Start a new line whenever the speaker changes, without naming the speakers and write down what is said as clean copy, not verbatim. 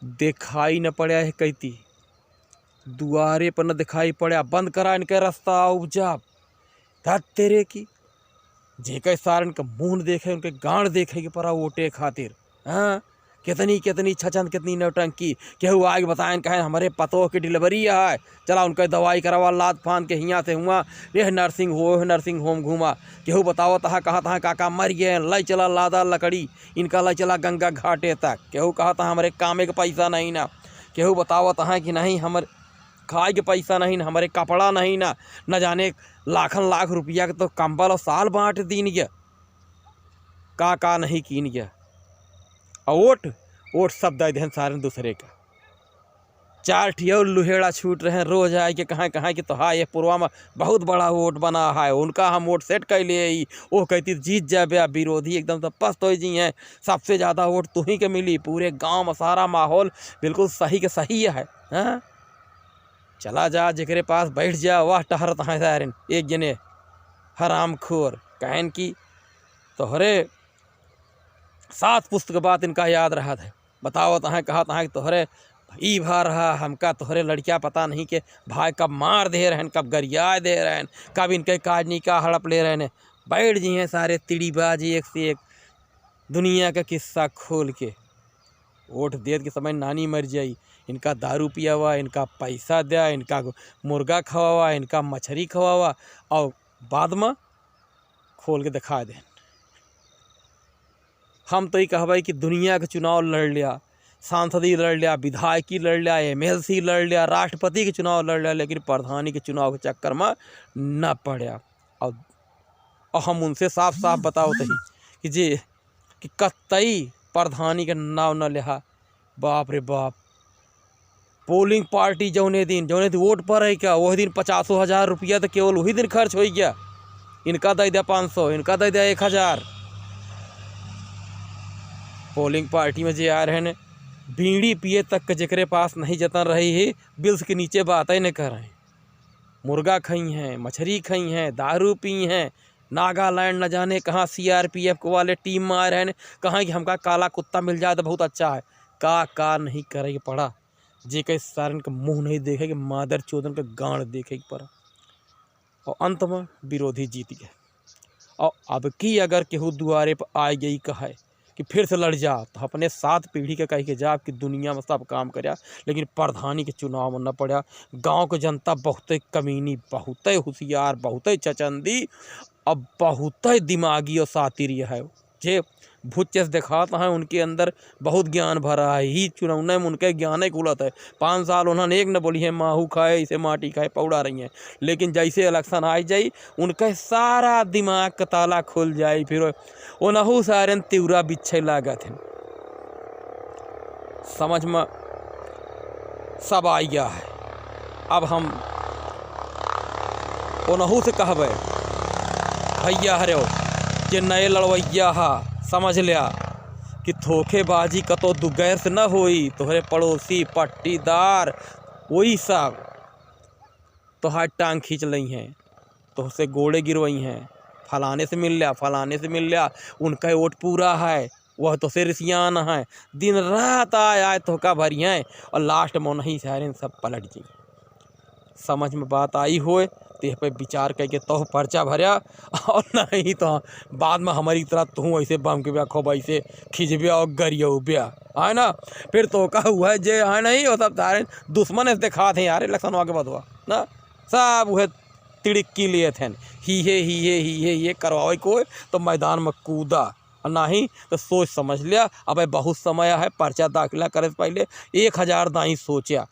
दिखाई न पड़ा है कहती दुआरे पर न दिखाई पड़ा, बंद करा इनका रास्ता उपजा था तेरे की। जेके सार इनका मुँह देखे उनके गांड देखे के परा वोटे खातिर। हाँ कितनी कितनी छचन कितनी नौटंकी। केहू आगे बताएं कहें हमारे पतों की डिलीवरी है, चला उनका दवाई करवा लाद फान के हियाँ से हुआ यह नर्सिंग होम घूमा। केहू बताओ तहा कहा तहा काका मर गए, लाई चला लादा लकड़ी इनका लाई चला गंगा घाटे तक। केहू कहा था हमारे कामे के पैसा नहीं ना, केहू बताओ तहा कि नहीं हमारे खाए के पैसा नहीं ना, हमारे कपड़ा नहीं ना, न जाने लाखन लाख रुपया के तो कंबल और साल बांट दीन गया का नहीं कीन गया। और वोट सब दे दें सारे दूसरे का। चार ठियो लुहेड़ा छूट रहे हैं रोज आए के कहाँ कहाँ कि तो हाँ ये पूर्वा में बहुत बड़ा वोट बना है, उनका हम वोट सेट कर लिए। वो कहती जीत जाए, विरोधी एकदम तो पस्त हो जी हैं, सबसे ज़्यादा वोट तुम्ही के मिली, पूरे गांव में सारा माहौल बिल्कुल सही के सही है। हाँ चला जा जेकरे पास बैठ जा वाह टहरत हैं सारे एक जने हराम खोर कहन की तोहरे 7 पुस्तक बात इनका याद रहा था। बताओ तहाँ कहा तहाँ तोहरे ई भा रहा हमका तोहरे लड़कियाँ पता नहीं के भाई कब मार दे रहे हैं, कब गरिया दे रहे हैं, कब इनके काजनी का हड़प ले रहे हैं। बैठ जी हैं सारे तिड़ीबाजी एक से एक दुनिया का किस्सा खोल के। वोट देत के समय नानी मर जाई, इनका दारू पिया हुआ, इनका पैसा दिया, इनका मुर्गा खवावा, इनका मछली खवावा और बाद में खोल के दिखा दें। हम तो ये कहबे कि दुनिया के चुनाव लड़ लिया, सांसदी लड़ लिया, विधायकी लड़ लिया, MLC लड़ लिया, राष्ट्रपति के चुनाव लड़ लिया, लेकिन प्रधानी के चुनाव के चक्कर में न पड़ा। और हम उनसे साफ साफ बताओ तही कि जे कि कतई प्रधानी के नाव न लिहा। बाप रे बाप, पोलिंग पार्टी जौने दिन वोट पर है क्या वही दिन 50,000 रुपया तो केवल वही दिन खर्च हो गया। इनका दे दिया 500, इनका दे दिया 1000। पोलिंग पार्टी में जे आ रहे हैं बीड़ी पिए तक के जेकरे पास नहीं जतन रही है, बिल्स के नीचे बात ही नहीं कर रहे हैं। मुर्गा खाई हैं, मछली खाई हैं, दारू पी हैं, नागालैंड न जाने कहाँ CRPF को वाले टीम में आ रहे हैं, कहाँ कि हमका काला कुत्ता मिल जाए तो बहुत अच्छा है। का नहीं करे पड़ा, जे के सारन का मुँह नहीं देखे कि मादर चोदन का गांड देखे पड़ा। और अंत में विरोधी जीत गए। और अब की अगर केहू दुआरे पर आ गई कहे कि फिर से लड़ जा, तो अपने 7 पीढ़ी के कह के जा कि दुनिया में सब काम करया, लेकिन प्रधानी के चुनाव में न पड़ा। गांव के जनता बहुत कमीनी, बहुत होशियार, बहुत चचंदी अब बहुत दिमागी और सातिरी है। जे भूत चेस दिखाता है उनके अंदर बहुत ज्ञान भरा है, ही चुनाव में उनके ज्ञान ही खुलत है। 5 साल उन्होंने एक न बोली है माहू खाए इसे माटी खाए पौड़ा रही हैं, लेकिन जैसे इलेक्शन आ जाई उनका सारा दिमाग का ताला खुल जाए, फिर ओनहू सारे तिवरा बिछे लागत हैं। समझ में सब आ गया है। अब हम ओनहू से कहबे भैया हरे जे नए लड़वैया हा समझ लिया कि धोखेबाजी कतो दुगैर से न होई, तोहरे पड़ोसी पट्टीदार वही सब तोहार टांग खींच लई हैं, तोहसे गोड़े गिरवई हैं, फलाने से मिल लिया, फलाने से मिल लिया, उनका वोट पूरा है, वह तो से रिसियान है, दिन रात आए धोखा भरी हैं और लास्ट में नहीं सारे सब पलट जी। समझ में बात आई होए तेह पे विचार करके तो पर्चा भरया, और नहीं तो बाद में हमारी तरह तू ऐसे बम के ब्या खूब ऐसे खिंचबिया और गरिया ब्या है ना, फिर तो का हुआ है जे है नहीं वो सब सारे दुश्मन ऐसे दिखा थे यार इलेक्शन आगे बदवा ना, सब वह तिड़की लिए थे ही करवाए को तो मैदान में कूदा, और नहीं तो सोच समझ लिया अब बहुत समय है पर्चा दाखिला करे से पहले 1000 दाई सोचा